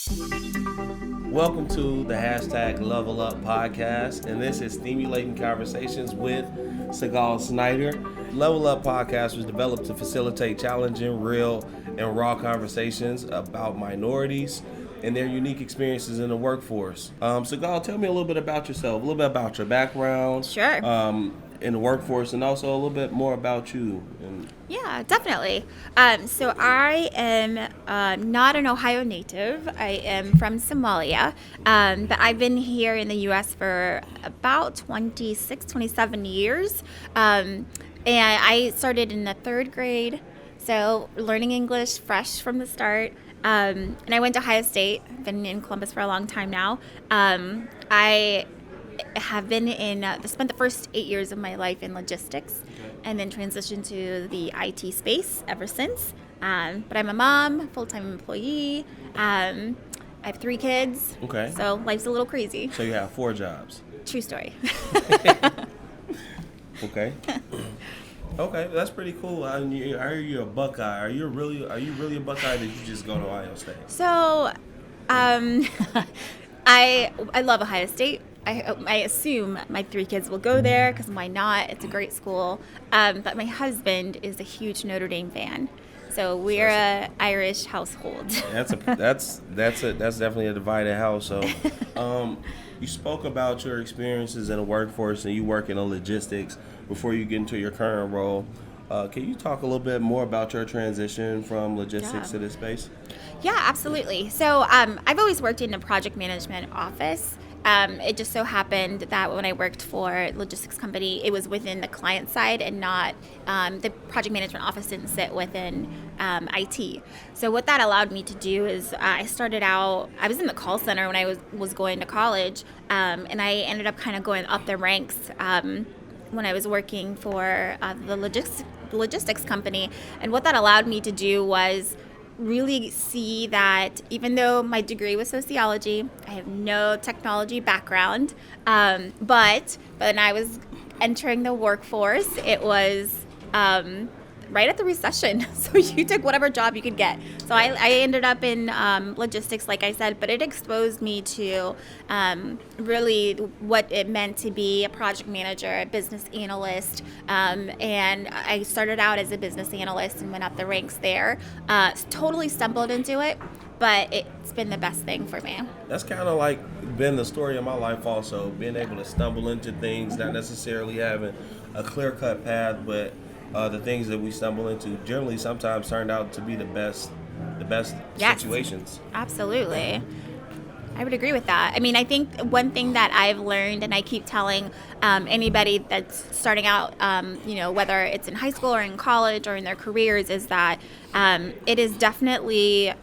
Welcome to the hashtag Level Up podcast, and this is STEAMulating Conversations with Sagal Snyder. Level Up podcast was developed to facilitate challenging, real, and raw conversations about minorities and their unique experiences in the workforce. Sagal, tell me a little bit about yourself, a little bit about your background. Sure. In the workforce, and also a little bit more about you. Yeah, definitely. So I am not an Ohio native. I am from Somalia, but I've been here in the U.S. for about 26, 27 years. And I started in the third grade, so learning English fresh from the start. And I went to Ohio State. I've been in Columbus for a long time now. I have been spent the first 8 years of my life in logistics, and then transitioned to the IT space ever since. But I'm a mom, full-time employee. I have 3 kids. Okay. So life's a little crazy. So you have 4 jobs. True story. Okay. Okay, that's pretty cool. I hear you're a Buckeye. Are you really a Buckeye, or did you just go to Ohio State? So, I love Ohio State. I assume my 3 kids will go there, because why not? It's a great school. But my husband is a huge Notre Dame fan, so we're an Irish household. That's definitely a divided house. So, you spoke about your experiences in the workforce, and you work in logistics before you get into your current role. Can you talk a little bit more about your transition from logistics to this space? Yeah, absolutely. So I've always worked in a project management office. It just so happened that when I worked for a logistics company, it was within the client side and not the project management office didn't sit within IT. So what that allowed me to do is I was in the call center when I was going to college, and I ended up kind of going up the ranks when I was working for the logistics company. And what that allowed me to do was really see that even though my degree was sociology, I have no technology background, but when I was entering the workforce, it was right at the recession. So you took whatever job you could get. So I ended up in logistics, like I said, but it exposed me to really what it meant to be a project manager, a business analyst. And I started out as a business analyst and went up the ranks there. Totally stumbled into it, but it's been the best thing for me. That's kind of like been the story of my life also, being able to stumble into things, not necessarily having a clear-cut path, but the things that we stumble into generally sometimes turned out to be the best Yes, situations. Absolutely. I would agree with that. I mean, I think one thing that I've learned, and I keep telling anybody that's starting out, whether it's in high school or in college or in their careers, is that it is definitely,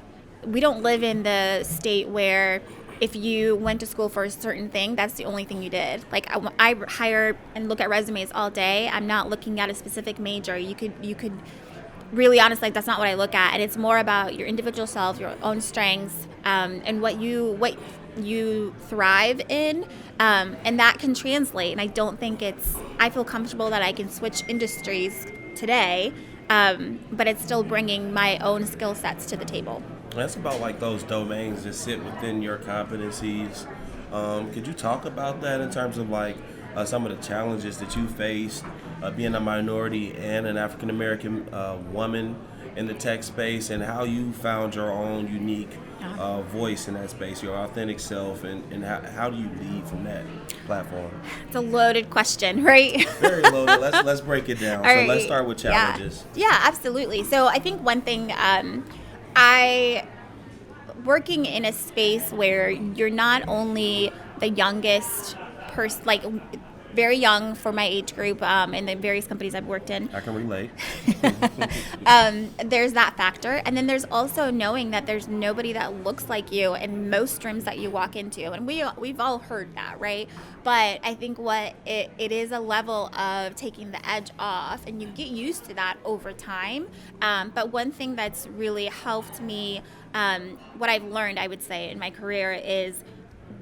we don't live in the state where if you went to school for a certain thing, that's the only thing you did. Like I hire and look at resumes all day. I'm not looking at a specific major. You could really honestly, that's not what I look at. And it's more about your individual self, your own strengths, and what you thrive in, and that can translate. And I don't think I feel comfortable that I can switch industries today, but it's still bringing my own skill sets to the table. That's about like those domains that sit within your competencies. Could you talk about that in terms of like some of the challenges that you faced being a minority and an African American woman in the tech space, and how you found your own unique voice in that space, your authentic self, and how do you lead from that platform? It's a loaded question, right? Very loaded. Let's break it down. All right. Let's start with challenges. Yeah, absolutely. So I think one thing, working in a space where you're not only the youngest person, like very young for my age group, in the various companies I've worked in. I can relate. There's that factor. And then there's also knowing that there's nobody that looks like you in most rooms that you walk into. And we've all heard that, right? But I think what it is a level of taking the edge off, and you get used to that over time. But one thing that's really helped me, what I've learned, I would say, in my career is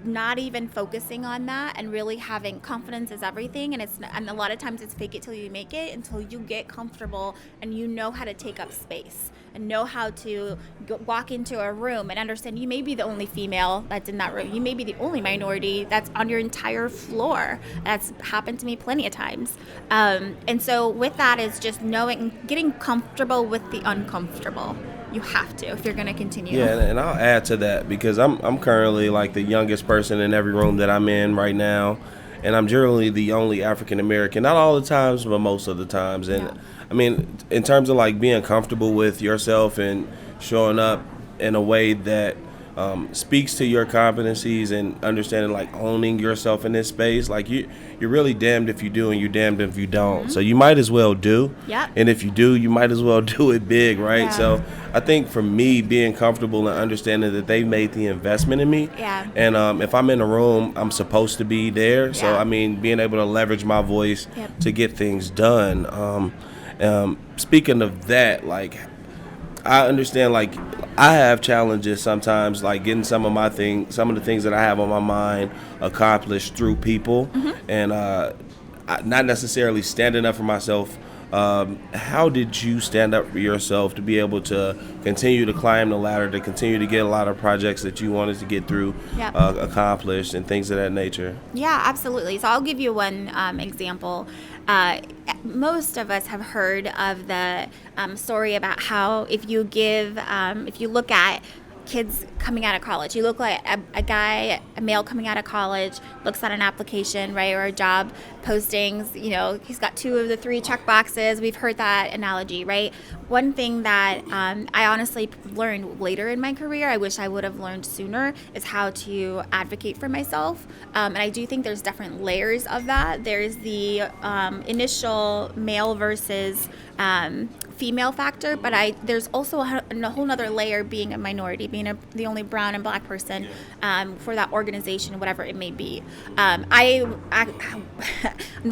not even focusing on that and really having confidence is everything. And a lot of times it's fake it till you make it, until you get comfortable and you know how to take up space and know how to walk into a room and understand you may be the only female that's in that room. You may be the only minority that's on your entire floor. That's happened to me plenty of times. And so with that is just getting comfortable with the uncomfortable. You have to if you're going to continue. Yeah, and I'll add to that because I'm currently like the youngest person in every room that I'm in right now, and I'm generally the only African American. Not all the times, but most of the times. And Yeah. I mean, in terms of like being comfortable with yourself and showing up in a way that speaks to your competencies and understanding like owning yourself in this space, like you're really damned if you do and you're damned if you don't. So you might as well do. Yep. And if you do, you might as well do it big, right? Yeah. So I think for me, being comfortable and understanding that they made the investment in me. Yeah. And if I'm in a room, I'm supposed to be there. So, Yeah. I mean, being able to leverage my voice Yep. to get things done. Speaking of that, like, I understand, like, I have challenges sometimes, like getting some of the things that I have on my mind accomplished through people, and not necessarily standing up for myself. How did you stand up for yourself to be able to continue to climb the ladder, to continue to get a lot of projects that you wanted to get through Yep. accomplished and things of that nature? Yeah, absolutely. So I'll give you one example. Most of us have heard of the story about how if you look at kids coming out of college, you look like a male coming out of college, looks at an application, right, or a job postings, he's got 2 of the 3 check boxes. We've heard that analogy, right? One thing that I honestly learned later in my career, I wish I would have learned sooner, is how to advocate for myself. And I do think there's different layers of that. There's the initial male versus female factor, but there's also a whole nother layer being a minority, being the only brown and black person for that organization, whatever it may be. I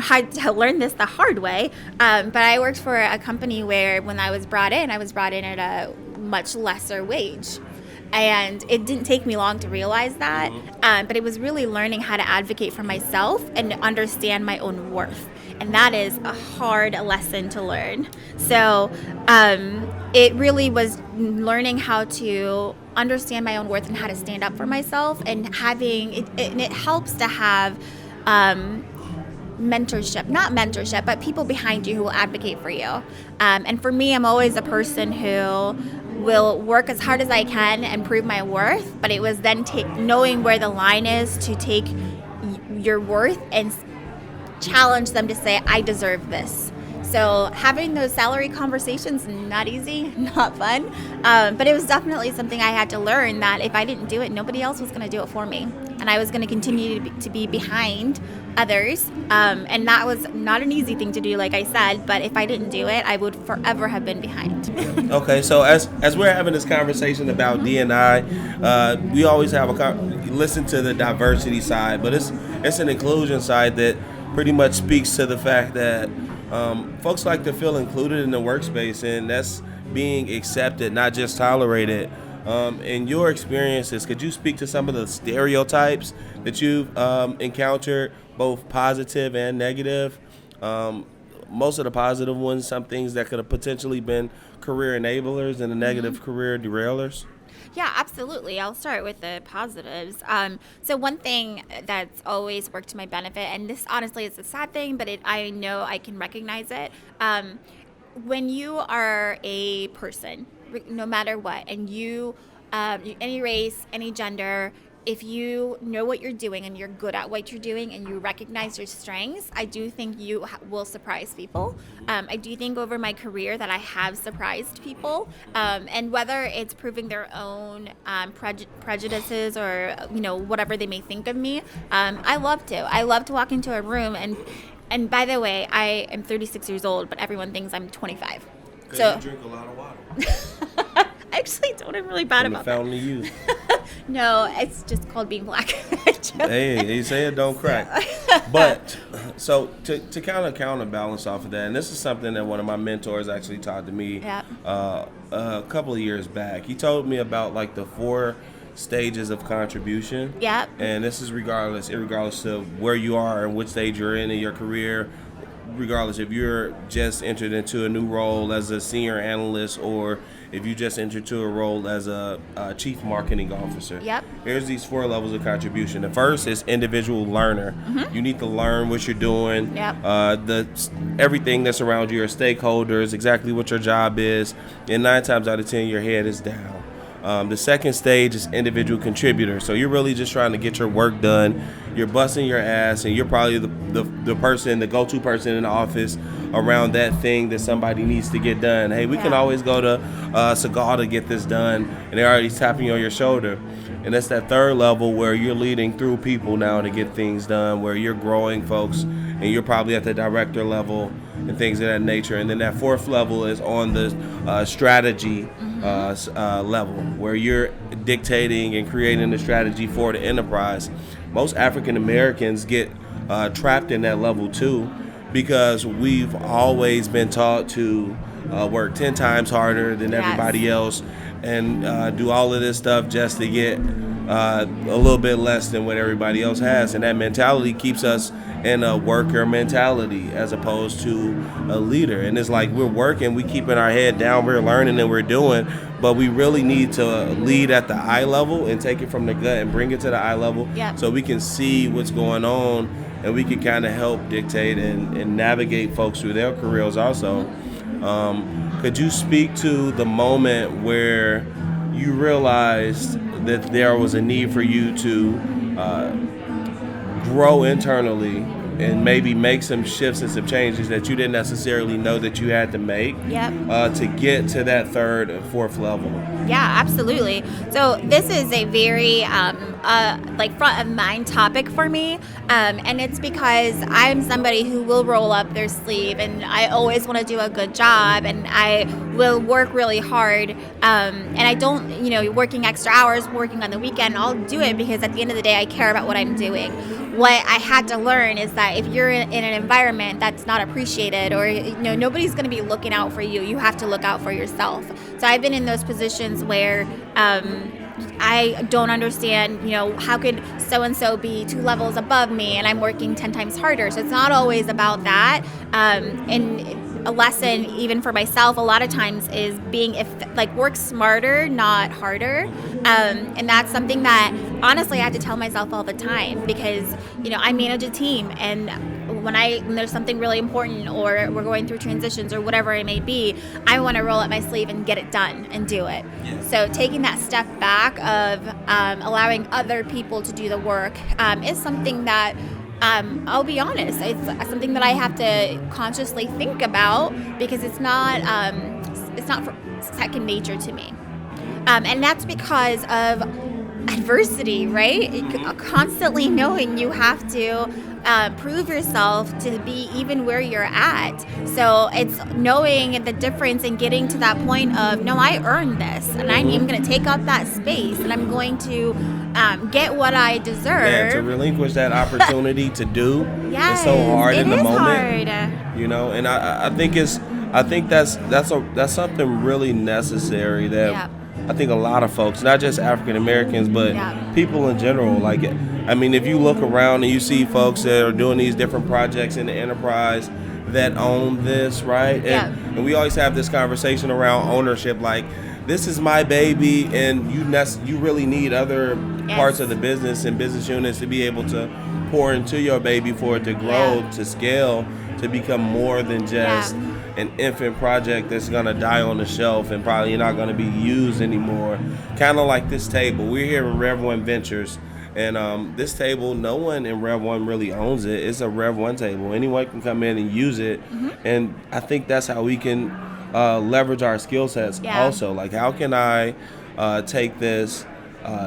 had to learn this the hard way, but I worked for a company where when I was brought in at a much lesser wage. And it didn't take me long to realize that, but it was really learning how to advocate for myself and understand my own worth. And that is a hard lesson to learn. So it really was learning how to understand my own worth and how to stand up for myself, and having it, and it helps to have not mentorship, but people behind you who will advocate for you. And for me, I'm always a person who will work as hard as I can and prove my worth, but it was then knowing where the line is to take your worth and challenge them to say, I deserve this. So having those salary conversations, not easy, not fun, but it was definitely something I had to learn, that if I didn't do it, nobody else was going to do it for me. And I was going to continue to be behind others. And that was not an easy thing to do, like I said, but if I didn't do it, I would forever have been behind. Okay, so as we're having this conversation about D&I, we always have listen to the diversity side, but it's an inclusion side that pretty much speaks to the fact that folks like to feel included in the workspace, and that's being accepted, not just tolerated. In your experiences, could you speak to some of the stereotypes that you've encountered, both positive and negative? Most of the positive ones, some things that could have potentially been career enablers, and the negative career derailers? Yeah, absolutely. I'll start with the positives. So one thing that's always worked to my benefit, and this honestly is a sad thing, but I know I can recognize it. When you are a person, no matter what, and you, any race, any gender, if you know what you're doing and you're good at what you're doing and you recognize your strengths, I do think you will surprise people. I do think over my career that I have surprised people, and whether it's proving their own prejudices or whatever they may think of me, I love to walk into a room and by the way, I am 36 years old, but everyone thinks I'm 25. So you drink a lot of water. I actually don't. I'm really bad about that. Fountain of youth. No, it's just called being black. Hey, they say it don't crack. But so to kind of counterbalance off of that, and this is something that one of my mentors actually taught to me a couple of years back. He told me about like the 4 stages of contribution. Yep. And this is regardless of where you are and which stage you're in your career. Regardless if you're just entered into a new role as a senior analyst or if you just entered into a role as a chief marketing officer. Yep. Here's these 4 levels of contribution. The first is individual learner. You need to learn what you're doing. Yep. Everything that's around you, your stakeholders, exactly what your job is. And 9 times out of 10, your head is down. The second stage is individual contributor. So you're really just trying to get your work done. You're busting your ass, and you're probably the person, the go-to person in the office around that thing that somebody needs to get done. Hey, we can always go to Sagal to get this done, and they're already tapping you on your shoulder. And that's that third level where you're leading through people now to get things done, where you're growing folks, and you're probably at the director level and things of that nature. And then that fourth level is on the strategy level, where you're dictating and creating the strategy for the enterprise. Most African Americans get trapped in that level too, because we've always been taught to work 10 times harder than everybody else and do all of this stuff just to get a little bit less than what everybody else has. And that mentality keeps us in a worker mentality as opposed to a leader. And it's like we're working, we keeping our head down, we're learning and we're doing, but we really need to lead at the eye level and take it from the gut and bring it to the eye level so we can see what's going on and we can kind of help dictate and navigate folks through their careers also. Could you speak to the moment where you realized that there was a need for you to grow internally and maybe make some shifts and some changes that you didn't necessarily know that you had to make to get to that third and fourth level? Yeah, absolutely. So this is a very front of mind topic for me, and it's because I'm somebody who will roll up their sleeve, and I always want to do a good job, and I will work really hard, and I don't, working extra hours, working on the weekend, I'll do it because at the end of the day, I care about what I'm doing. What I had to learn is that if you're in an environment that's not appreciated, or nobody's going to be looking out for you, you have to look out for yourself. So I've been in those positions where I don't understand, how could so-and-so be 2 levels above me and I'm working 10 times harder. So it's not always about that. And a lesson, even for myself, a lot of times is being work smarter, not harder. And that's something that honestly I have to tell myself all the time because, I manage a team, and when there's something really important or we're going through transitions or whatever it may be, I want to roll up my sleeve and get it done and do it. Yeah. So taking that step back of allowing other people to do the work is something that I'll be honest, it's something that I have to consciously think about because it's not second nature to me. And that's because of adversity, right? Constantly knowing you have to prove yourself to be even where you're at. So it's knowing the difference and getting to that point of, no, I earned this, and I'm going to take up that space, and I'm going to get what I deserve. Yeah, to relinquish that opportunity to do is so hard in the moment. Hard. And I think that's something really necessary that I think a lot of folks, not just African Americans, but people in general, if you look around and you see folks that are doing these different projects in the enterprise that own this, right? And we always have this conversation around ownership, like, this is my baby, and you really need other parts of the business and business units to be able to pour into your baby for it to grow, to scale, to become more than just an infant project that's going to die on the shelf and probably not going to be used anymore. Kind of like this table. We're here in Rev 1 Ventures, and this table, no one in Rev 1 really owns it. It's a Rev 1 table. Anyone can come in and use it, and I think that's how we can leverage our skill sets also. Like, how can I take this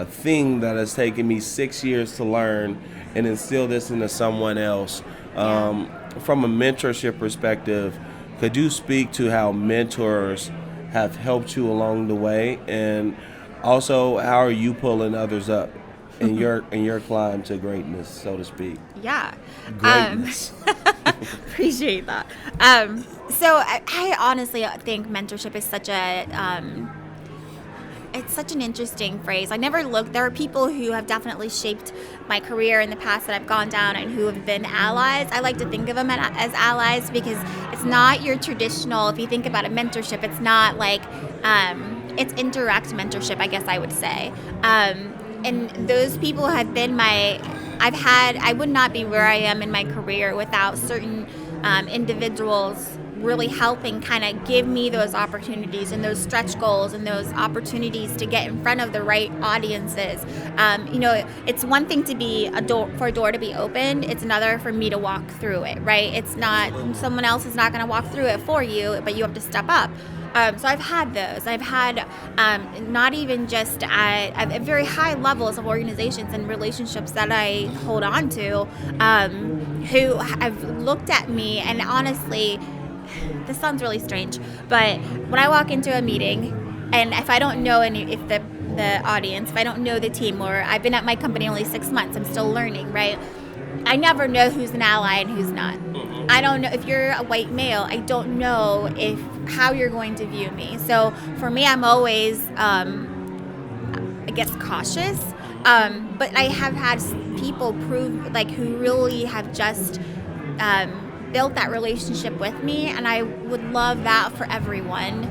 thing that has taken me 6 years to learn and instill this into someone else? From a mentorship perspective, could you speak to how mentors have helped you along the way, and also how are you pulling others up in your climb to greatness, so to speak? Yeah, greatness. Appreciate that. So I honestly think mentorship is such a it's such an interesting phrase. I never looked. There are people who have definitely shaped my career in the past that I've gone down and who have been allies. I like to think of them as allies because it's not your traditional, if you think about a mentorship, it's not like, it's indirect mentorship, I guess I would say. And those people have been I would not be where I am in my career without certain individuals really helping kind of give me those opportunities and those stretch goals and those opportunities to get in front of the right audiences. It's one thing to be for a door to be opened. It's another for me to walk through it, right? It's not, someone else is not going to walk through it for you, but you have to step up. So I've had those. I've had not even just at very high levels of organizations and relationships that I hold on to who have looked at me, and honestly, this sounds really strange, but when I walk into a meeting and if I don't know if the audience, if I don't know the team, or I've been at my company only 6 months, I'm still learning, right? I never know who's an ally and who's not. I don't know if you're a white male. I don't know how you're going to view me. So for me, I'm always, I guess, cautious. But I have had people prove, like, who really have just built that relationship with me, and I would love that for everyone.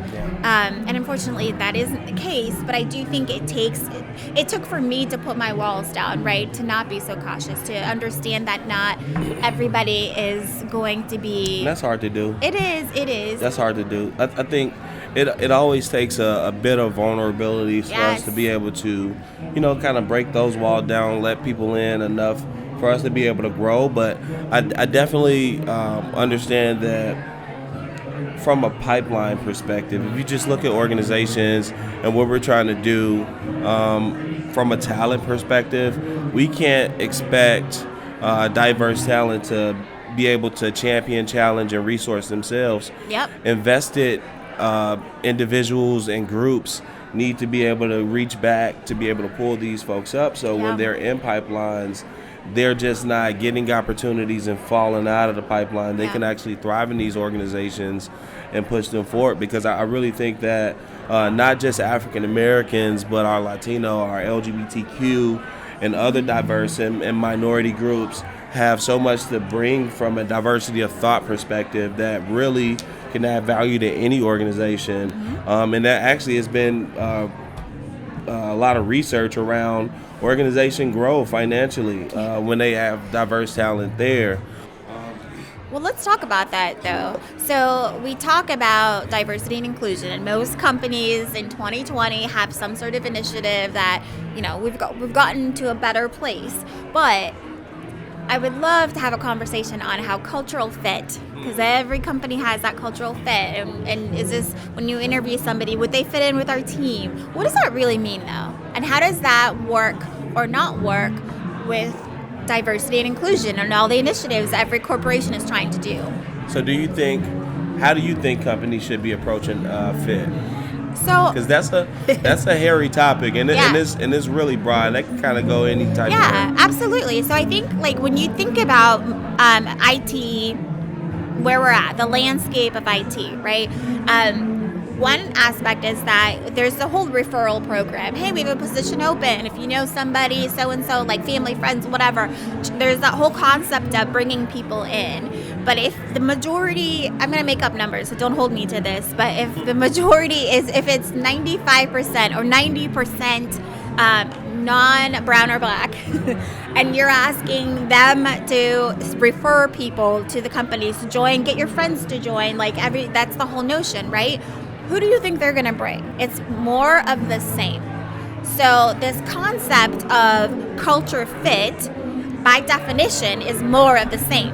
And unfortunately, that isn't the case. But I do think it took for me to put my walls down, right? To not be so cautious, to understand that not everybody is going to be. And that's hard to do. It is. That's hard to do. I think it always takes a bit of vulnerability for us to be able to, kind of break those walls down, let people in enough for us to be able to grow. But I definitely understand that from a pipeline perspective, if you just look at organizations and what we're trying to do from a talent perspective, we can't expect diverse talent to be able to champion, challenge, and resource themselves. Yep. Invested individuals and groups need to be able to reach back to be able to pull these folks up. So when they're in pipelines, they're just not getting opportunities and falling out of the pipeline. They can actually thrive in these organizations and push them forward, because I really think that not just African Americans, but our Latino, our LGBTQ, and other diverse and minority groups have so much to bring from a diversity of thought perspective that really can add value to any organization. And that actually has been a lot of research around organization grow financially when they have diverse talent there. Well, let's talk about that, though. So we talk about diversity and inclusion, and most companies in 2020 have some sort of initiative that, we've gotten to a better place. But I would love to have a conversation on how cultural fit, because every company has that cultural fit. And is this, when you interview somebody, would they fit in with our team? What does that really mean, though? And how does that work or not work with diversity and inclusion and all the initiatives every corporation is trying to do? So how do you think companies should be approaching fit? So, because that's a hairy topic, and it's really broad. That can kind of go any type. Yeah, absolutely. So I think, like, when you think about IT, where we're at, the landscape of IT, right? One aspect is that there's the whole referral program. Hey, we have a position open. If you know somebody, so-and-so, like family, friends, whatever, there's that whole concept of bringing people in. But if the majority, I'm going to make up numbers, so don't hold me to this, but if the majority if it's 95% or 90% non-brown or black, and you're asking them to refer people to the companies to join, get your friends to join, that's the whole notion, right? Who do you think they're going to bring? It's more of the same. So this concept of culture fit, by definition, is more of the same.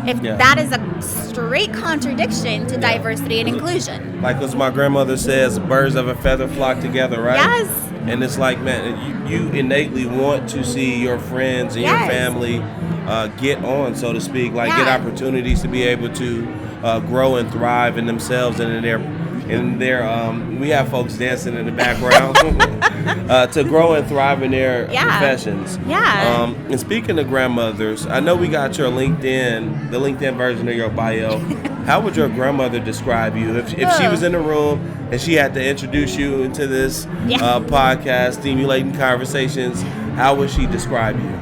That is a straight contradiction to diversity and inclusion. Like as my grandmother says, birds of a feather flock together, right? Yes. And it's like, man, you innately want to see your friends and your family get on, so to speak, get opportunities to be able to grow and thrive in themselves and in their and we have folks dancing in the background to grow and thrive in their professions. Yeah. And speaking of grandmothers, I know we got your the LinkedIn version of your bio. How would your grandmother describe you if she was in the room and she had to introduce you into this podcast, STEAMulating Conversations? How would she describe you?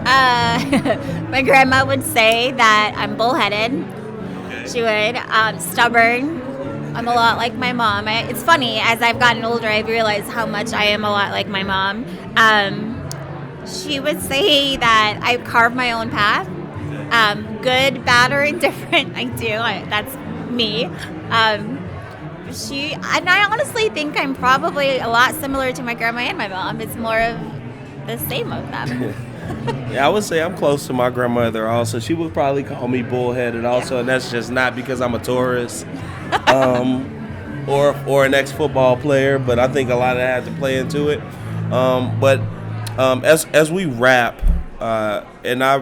My grandma would say that I'm bullheaded. Okay. She would. Stubborn. I'm a lot like my mom. It's funny, as I've gotten older, I've realized how much I am a lot like my mom. She would say that I carve my own path. Good, bad, or indifferent, I do. That's me. And I honestly think I'm probably a lot similar to my grandma and my mom. It's more of the same of them. Yeah, I would say I'm close to my grandmother also. She would probably call me bullheaded also, and that's just not because I'm a tourist or an ex-football player, but I think a lot of that had to play into it. But as we wrap, and I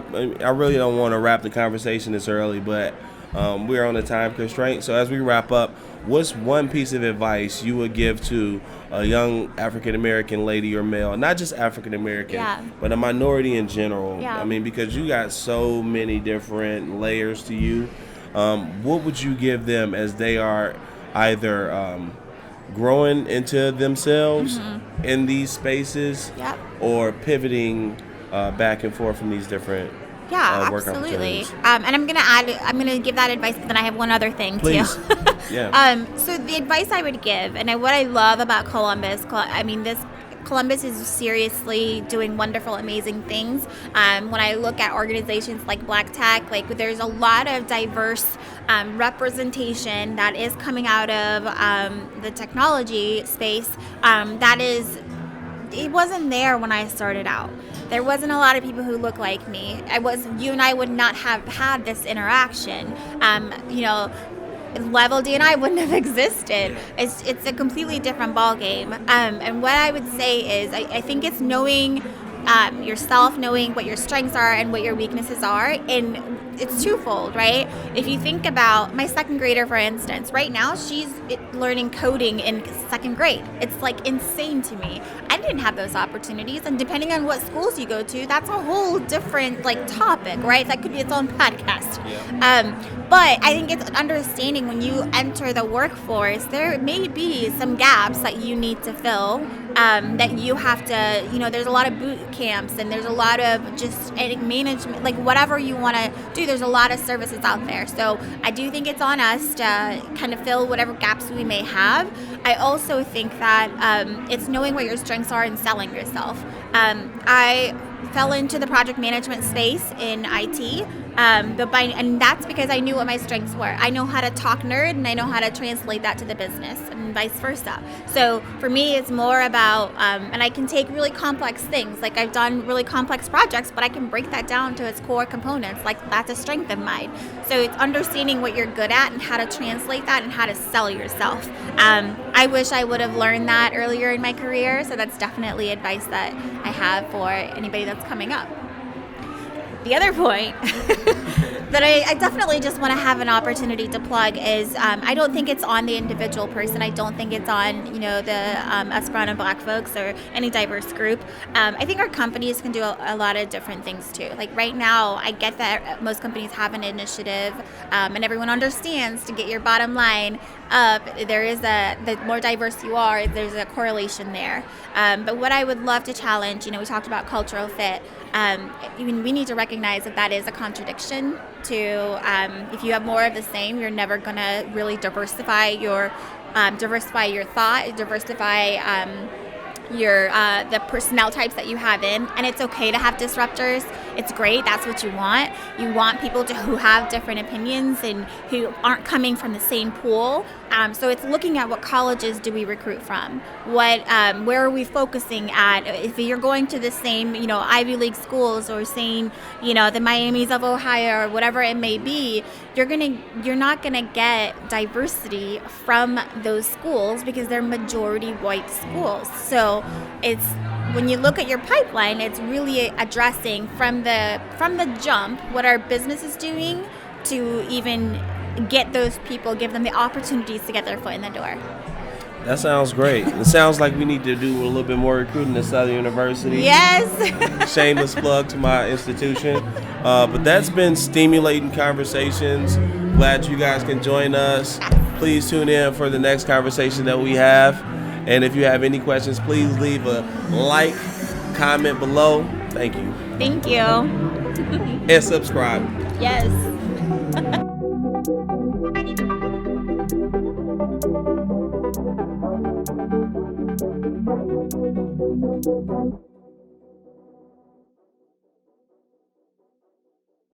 really don't want to wrap the conversation this early, but we're on a time constraint. So as we wrap up, what's one piece of advice you would give to a young African-American lady or male, not just African-American, but a minority in general? Yeah. I mean, because you got so many different layers to you. What would you give them as they are either growing into themselves in these spaces or pivoting back and forth from these different work absolutely. opportunities? And I'm gonna give that advice, but then I have one other thing Please. too. Yeah. So the advice I would give, and what I love about Columbus, Columbus is seriously doing wonderful, amazing things. When I look at organizations like Black Tech, there's a lot of diverse representation that is coming out of the technology space. It wasn't there when I started out. There wasn't a lot of people who look like me. You and I would not have had this interaction. Level D and I wouldn't have existed. It's a completely different ballgame. And what I would say is, I think it's knowing yourself, knowing what your strengths are and what your weaknesses are, and it's twofold, right? If you think about my second grader, for instance, right now she's learning coding in second grade. It's insane to me. I didn't have those opportunities, and depending on what schools you go to, that's a whole different topic, right? That could be its own podcast. But I think it's understanding when you enter the workforce, there may be some gaps that you need to fill, that you have to, there's a lot of boot camps and there's a lot of just management, whatever you want to do, there's a lot of services out there. So I do think it's on us to kind of fill whatever gaps we may have. I also think that it's knowing what your strengths are and selling yourself. I fell into the project management space in IT. And that's because I knew what my strengths were. I know how to talk nerd, and I know how to translate that to the business, and vice versa. So for me, it's more about, and I can take really complex things. I've done really complex projects, but I can break that down to its core components. That's a strength of mine. So it's understanding what you're good at and how to translate that and how to sell yourself. I wish I would have learned that earlier in my career. So that's definitely advice that I have for anybody that's coming up. The other point that I definitely just want to have an opportunity to plug is I don't think it's on the individual person. I don't think it's on the us brown and black folks or any diverse group. I think our companies can do a lot of different things too. Right now, I get that most companies have an initiative, and everyone understands to get your bottom line up. The more diverse you are, there's a correlation there. But what I would love to challenge, we talked about cultural fit. We need to recognize that is a contradiction to if you have more of the same, you're never going to really diversify your thought, diversify the personnel types that you have in. And it's okay to have disruptors. It's great. That's what you want. You want people who have different opinions and who aren't coming from the same pool. So it's looking at what colleges do we recruit from? Where are we focusing at? If you're going to the same, Ivy League schools, or saying, the Miamis of Ohio or whatever it may be, you're not gonna get diversity from those schools because they're majority white schools. So it's, when you look at your pipeline, it's really addressing from the jump what our business is doing to even get those people, give them the opportunities to get their foot in the door. That sounds great. It sounds like we need to do a little bit more recruiting at Southern University. Yes. Shameless plug to my institution. But that's been STEAMulating Conversations. Glad you guys can join us. Please tune in for the next conversation that we have. And if you have any questions, please leave a like, comment below. Thank you. Thank you. And subscribe. Yes.